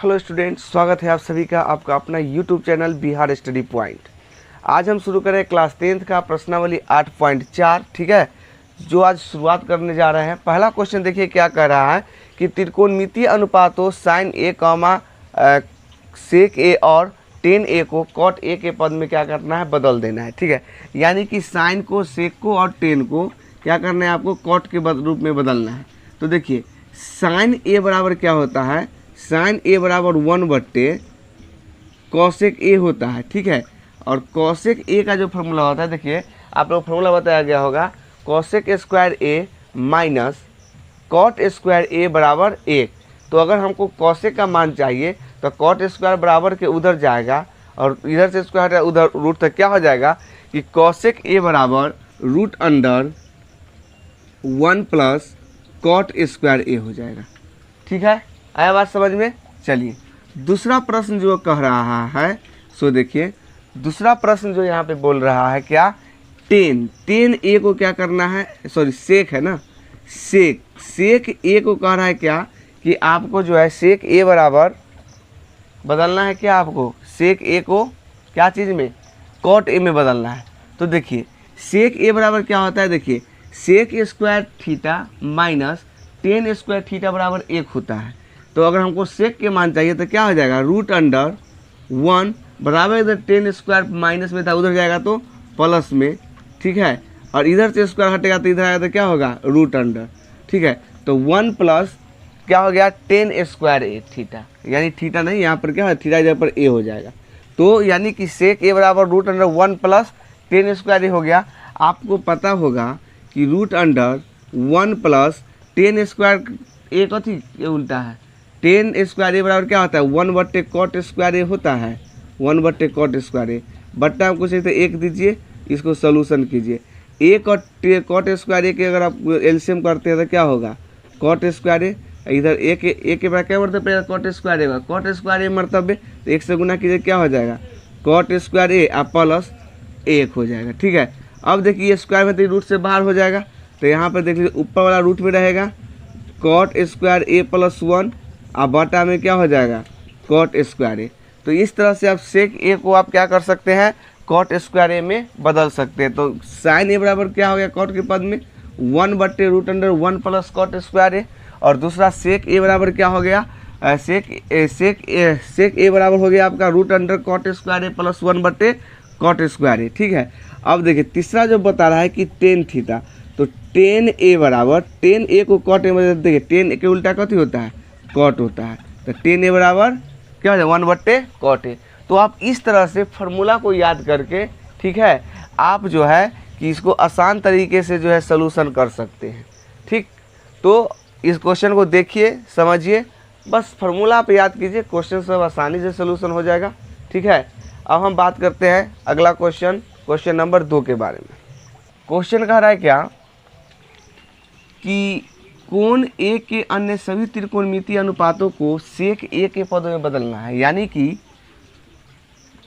Hello students, स्वागत है आप सभी का आपका अपना YouTube channel Bihar study point. आज हम शुरू करें क्लास 10th का प्रश्नावली 8.4। ठीक है, जो आज शुरुआत करने जा रहे हैं। पहला क्वेश्चन देखिए क्या कह रहा है कि त्रिकोणमितीय अनुपातों साइन ए कॉमा सेक ए और टेन ए को कॉट ए के पद में क्या करना है, बदल देना है। ठीक है, यानी कि साइन को, सेक को और टेन को क्या करना है, आपको कॉट के रूप में बदलना है। तो देखिए साइन ए बराबर क्या होता है, साइन ए बराबर 1/, कॉसेक ए होता है। ठीक है, और कॉसेक ए का जो फॉर्मूला होता है, देखिए आप लोग फॉर्मूला बताया गया होगा, cosec square A minus cot square A बराबर 1। तो अगर हमको कॉसेक का मान चाहिए तो कॉट स्क्वायर बराबर के उधर जाएगा और इधर से स्क्वायर उधर रूट तक क्या हो जाएगा कि कॉसेक ए बराबर root under 1 plus cot square A हो जाएगा। ठीक है, आया बात समझ में। चलिए दूसरा प्रश्न जो कह रहा है, सो देखिए दूसरा प्रश्न जो यहाँ पे बोल रहा है क्या, टेन ए को क्या करना है, सॉरी सेक है ना, सेक ए को कह रहा है क्या कि आपको जो है सेक ए बराबर बदलना है क्या, आपको सेक ए को क्या चीज़ में, कॉट ए में बदलना है। तो देखिए सेक ए बराबर क्या होता है, देखिए sec square theta minus tan square theta बराबर 1 होता है। तो अगर हमको सेक के मान चाहिए तो क्या हो जाएगा, रूट अंडर 1 बराबर इधर टेन स्क्वायर माइनस में था उधर जाएगा तो प्लस में। ठीक है, और इधर से स्क्वायर हटेगा तो इधर आएगा तो क्या होगा, रूट अंडर। ठीक है, तो 1 प्लस क्या हो गया, टेन स्क्वायर ए थीटा, यानी थीटा नहीं यहाँ पर क्या है, थीटा इधर पर ए हो जाएगा। तो यानी कि सेक ए बराबर root under 1 plus tan square A हो गया। आपको पता होगा कि root under 1 plus tan square A कथी ये उल्टा है, टेन स्क्वायर ए बराबर क्या होता है, 1/, कॉट स्क्वायर ए होता है, 1/, कॉट स्क्वायर ए बट्टा हमको चाहिए तो 1 दीजिए, इसको सोल्यूशन कीजिए। एक और कॉट स्क्वायर ए के अगर आप एलसीएम करते हैं तो क्या होगा, कॉट स्क्वायर ए, इधर एक के बराबर क्या मरतब पड़ेगा, कॉट स्क्वायर ए, कॉट स्क्वायर ए मरतब है तो 1 से गुना कीजिए क्या हो जाएगा, कॉट स्क्वायर ए आप प्लस 1 हो जाएगा। ठीक है, अब देखिए ये स्क्वायर में तो रूट से बाहर हो जाएगा, तो यहाँ पर देख लीजिए ऊपर वाला रूट में रहेगा कॉट स्क्वायर ए प्लस 1 और बटा में क्या हो जाएगा, कॉट स्क्वायर ए। तो इस तरह से आप सेक ए को आप क्या कर सकते हैं, कॉट स्क्वायर ए में बदल सकते हैं। तो साइन ए बराबर क्या हो गया, कॉट के पद में 1/, root under 1 plus cot square A, और दूसरा सेक ए बराबर क्या हो गया, सेक ए बराबर हो गया आपका root under cot square A plus 1/, cot square ए। ठीक है, अब देखिए तीसरा जो बता रहा है कि टेन थीटा, तो टेन ए बराबर, टेन ए को कॉट ए में, देखिए टेन ए के उल्टा कथी होता है, कॉट होता है, तो टेन ए बराबर क्या हो जाए, 1/, कॉट ए। तो आप इस तरह से फार्मूला को याद करके, ठीक है, आप जो है कि इसको आसान तरीके से जो है सलूशन कर सकते हैं। ठीक, तो इस क्वेश्चन को देखिए, समझिए, बस फार्मूला आप याद कीजिए, क्वेश्चन सब आसानी से सलूशन हो जाएगा। ठीक है, अब हम बात करते हैं अगला क्वेश्चन, क्वेश्चन नंबर 2 के बारे में। क्वेश्चन कह रहा है क्या कि कोण ए के अन्य सभी त्रिकोणमितीय अनुपातों को सेक ए के पद में बदलना है। यानी कि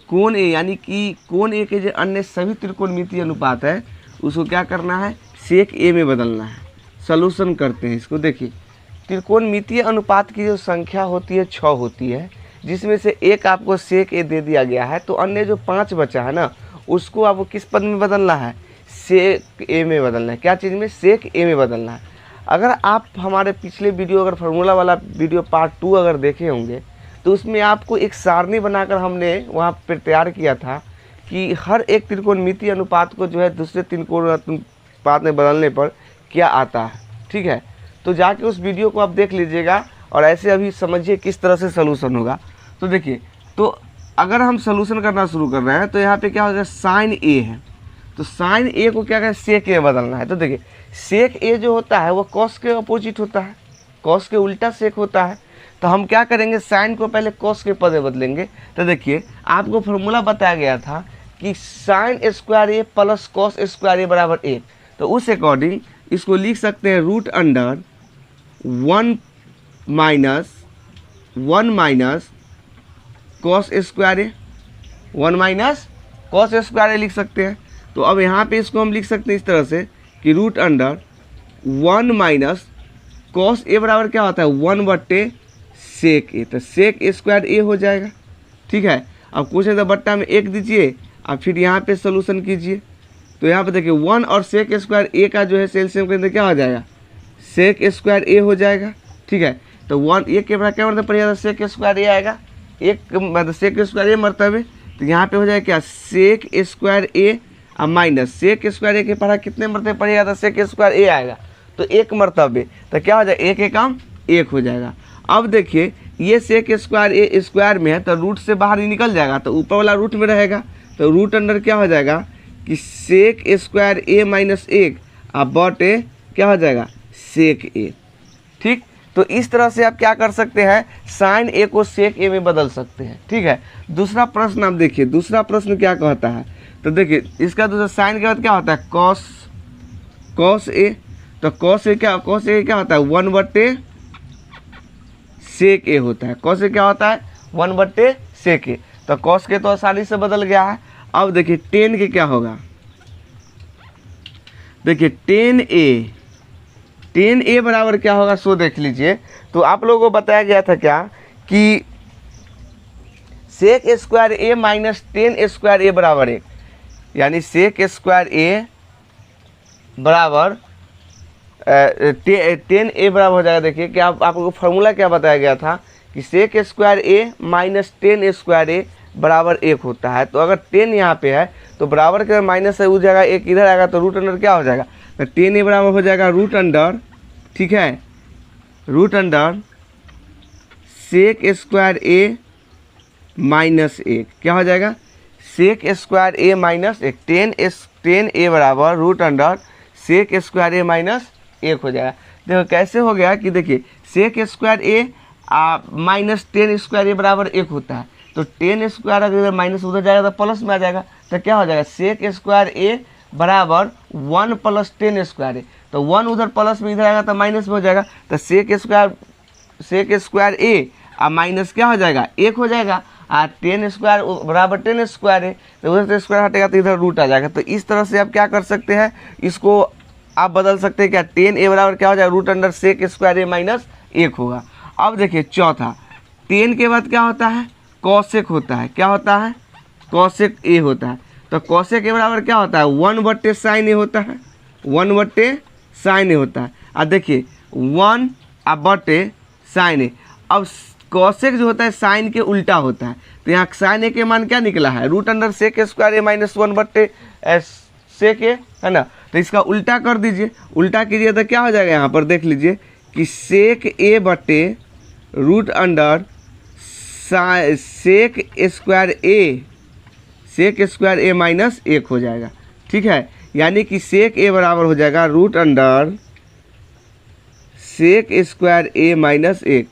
कोण ए के जो अन्य सभी त्रिकोणमितीय अनुपात है उसको क्या करना है, सेक ए में बदलना है। सॉल्यूशन करते हैं इसको। देखिए त्रिकोणमितीय अनुपात की जो संख्या होती है 6 होती है, जिसमें से एक आपको सेक ए दे दिया गया है, तो अन्य जो 5 बचा है ना, उसको आपको किस पद में बदलना है, सेक ए में बदलना है। क्या चीज़ में, सेक ए में बदलना है। अगर आप हमारे पिछले वीडियो, अगर फार्मूला वाला वीडियो पार्ट 2 अगर देखे होंगे तो उसमें आपको एक सारणी बनाकर हमने वहाँ पर तैयार किया था कि हर एक त्रिकोणमितीय अनुपात को जो है दूसरे त्रिकोण अनुपात में बदलने पर क्या आता है। ठीक है, तो जाके उस वीडियो को आप देख लीजिएगा और ऐसे अभी समझिए किस तरह से सलूशन होगा। तो देखिए, तो अगर हम सलूशन करना शुरू कर रहे हैं तो यहाँ पे क्या होगा, साइन ए है, तो साइन ए को क्या करें, सेक ए बदलना है। तो देखिए सेक ए जो होता है वो कॉस के अपोजिट होता है, कॉस के उल्टा सेक होता है। तो हम क्या करेंगे, साइन को पहले कॉस के पद में बदलेंगे। तो देखिए आपको फॉर्मूला बताया गया था कि sine square A plus cos square A बराबर 1। तो उस अकॉर्डिंग इसको लिख सकते हैं root under 1 minus cos square A, 1 minus cos square A लिख सकते हैं। तो अब यहाँ पे इसको हम लिख सकते हैं इस तरह से कि root under 1 minus cos A बराबर क्या होता है, 1/, सेक ए, तो सेक ए स्क्वायर ए हो जाएगा। ठीक है, अब क्वेश्चन तो बट्टा में 1 दीजिए और फिर यहाँ पे सोल्यूशन कीजिए। तो यहाँ पे देखिए 1 और सेक स्क्वायर ए का जो है एलसीएम के अंदर क्या हो जाएगा, सेक स्क्वायर ए हो जाएगा। ठीक है, तो 1 1 के बराबर क्या मतलब पड़ जाएगा, सेक स्क्वायर ए आएगा, एक मतलब सेक स्क्वायर ए मरतबे, तो यहाँ पे हो जाएगा क्या, सेक स्क्वायर ए और माइनस सेक स्क्वायर ए के पढ़ा कितने मरतबे पड़ेगा, तो सेक स्क्वायर ए आएगा तो एक मरतबे, तो क्या हो जाएगा, एक एक काम एक हो जाएगा। अब देखिए ये सेक स्क्वायर ए स्क्वायर में है तो रूट से बाहर ही निकल जाएगा, तो ऊपर वाला रूट में रहेगा, तो रूट अंडर क्या हो जाएगा कि सेक स्क्वायर ए माइनस 1 और बटे क्या हो जाएगा, सेक ए। ठीक, तो इस तरह से आप क्या कर सकते हैं, साइन ए को सेक ए में बदल सकते हैं। ठीक है, दूसरा प्रश्न आप देखिए, दूसरा प्रश्न क्या कहता है, तो देखिए इसका दूसरा साइन के बाद क्या होता है, कॉस ए, तो कॉस ए क्या होता है, 1/सेक ए होता है। कॉस ए क्या होता है, 1/सेक ए, तो कॉस के तो आसानी से बदल गया है। अब देखिए टेन के क्या होगा, देखिए टेन ए बराबर क्या होगा, सो देख लीजिए। तो आप लोगों को बताया गया था क्या कि sec square A minus tan square A बराबर 1, यानी सेक स्क्वायर ए बराबर 10 ए बराबर हो जाएगा। देखिए क्या आपको फॉर्मूला क्या बताया गया था कि sec square A minus 10 square A बराबर 1 होता है। तो अगर 10 यहाँ पे है तो बराबर के माइनस है, उस जगह 1 इधर आएगा, तो रूट अंडर क्या हो जाएगा, तो 10 ए बराबर हो जाएगा रूट अंडर, ठीक है, रूट अंडर सेक स्क्वायर ए माइनस 1, क्या हो जाएगा, सेक स्क्वायर ए माइनस 1, 10 ए बराबर रूट अंडर सेक स्क्वायर ए माइनस 1 हो जाएगा। देखो कैसे हो गया कि देखिए sec square A minus 10 square A बराबर 1 होता है, तो 10 स्क्वायर अगर माइनस उधर जाएगा तो प्लस में आ जाएगा, तो क्या हो जाएगा, सेक स्क्वायर ए बराबर 1 + 10 स्क्वायर ए, तो 1 उधर प्लस में इधर आएगा तो माइनस में हो जाएगा, तो सेक स्क्वायर ए और माइनस क्या हो जाएगा, 1 हो जाएगा, और 10 स्क्वायर बराबर 10 स्क्वायर है, तो उधर से स्क्वायर हटेगा तो इधर रूट आ जाएगा। तो इस तरह से आप क्या कर सकते हैं, इसको आप बदल सकते हैं क्या, 10 ए बराबर क्या हो जाएगा, रूट अंडर सेक स्क्वायर ए माइनस 1 होगा। अब देखिए चौथा, 10 के बाद क्या होता है, कॉसेक होता है, क्या होता है, कॉसेक ए होता है, तो कॉसेक के बराबर क्या होता है, 1/साइन ए होता है, 1/साइन ए होता है। अब देखिए 1/साइन ए, अब कॉसेक जो होता है साइन के उल्टा होता है, तो यहाँ साइन ए के मान क्या निकला है, रूट अंडर सेक स्क्वायर ए माइनस 1/सेक ए, है ना, तो इसका उल्टा कर दीजिए, उल्टा कीजिए तो क्या हो जाएगा, यहाँ पर देख लीजिए कि सेक ए बटे रूट अंडर सेक स्क्वायर ए माइनस 1 हो जाएगा। ठीक है, यानी कि सेक ए बराबर हो जाएगा रूट अंडर सेक स्क्वायर ए माइनस 1।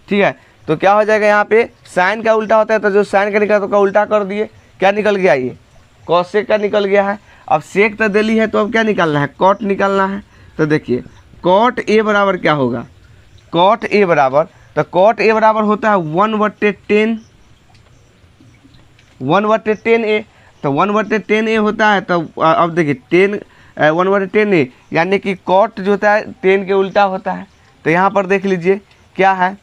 ठीक है, तो क्या हो जाएगा, यहाँ पे साइन का उल्टा होता है, तो जो साइन का निकला तो का उल्टा कर दिए, क्या निकल गया, ये कॉसेक का निकल गया है। अब सेक तो दिली है, तो अब क्या निकालना है, कॉट निकालना है। तो देखिए कॉट ए बराबर क्या होगा, कॉट ए बराबर, तो कॉट ए बराबर होता है 1/10 ए, तो 1/10 ए होता है। तो अब देखिए 1/10 ए, यानी कि कॉट जो होता है 10 के उल्टा होता है। तो यहाँ पर देख लीजिए क्या है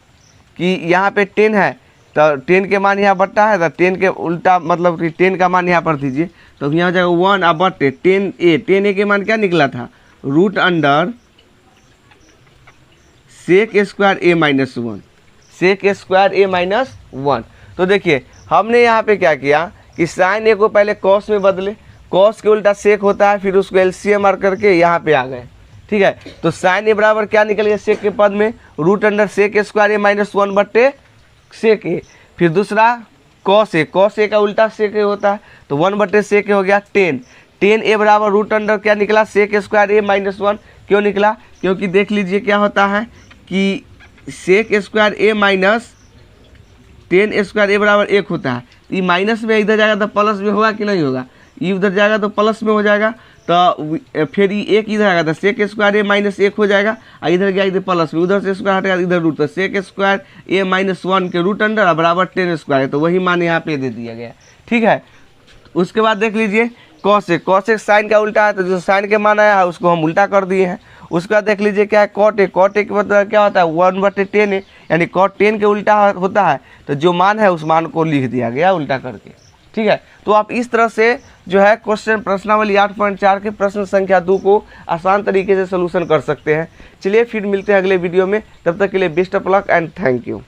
कि यहाँ पे 10 है, तो 10 के मान यहाँ बट्टा है, तो 10 के उल्टा मतलब कि 10 का मान यहाँ पर दीजिए, तो यहाँ हो जाएगा 1/10 ए, 10 ए के मान क्या निकला था, रूट अंडर सेक स्क्वायर ए माइनस 1, सेक स्क्वायर ए माइनस 1। तो देखिए हमने यहाँ पे क्या किया कि साइन ए को पहले कॉस में बदले, कॉस के उल्टा सेक होता है, फिर उसको एलसीएम मार करके यहाँ पे आ गए। ठीक है, तो साइन ए बराबर क्या निकल गया, सेक के पद में रूट अंडर सेक स्क्वायर ए माइनस 1/सेक ए, फिर दूसरा कॉस ए का उल्टा सेक ए होता है, तो 1/सेक ए हो गया 10 ए बराबर रूट अंडर क्या निकला, सेक स्क्वायर ए माइनस 1। क्यों निकला, क्योंकि देख लीजिए क्या होता है कि sec square A minus 10 square A बराबर 1 होता है, तो ये माइनस में इधर जाएगा तो प्लस में होगा कि नहीं होगा, ये उधर जाएगा तो प्लस में हो जाएगा, तो फिर ये 1 इधर आएगा तो सेक स्क्वायर ए माइनस 1 हो जाएगा, और इधर गया इधर प्लस में, उधर से स्क्वायर हटेगा इधर रूट, तो सेक स्क्वायर ए माइनस 1 के रूट अंडर बराबर 10 स्क्वायर है, तो वही मान यहाँ पे दे दिया गया। ठीक है, उसके बाद देख लीजिए कॉसेक साइन का उल्टा है, तो जो साइन के मान आया है उसको हम उल्टा कर दिए हैं, उसके बाद देख लीजिए क्या है कॉट ए के मतलब क्या होता है 1/10 है, यानी कॉट 10 के उल्टा होता है, तो जो मान है उस मान को लिख दिया गया उल्टा करके। ठीक है, तो आप इस तरह से जो है क्वेश्चन प्रश्नावली 8.4 के प्रश्न संख्या 2 को आसान तरीके से सोल्यूशन कर सकते हैं। चलिए फिर मिलते हैं अगले वीडियो में, तब तक के लिए best of luck and thank you.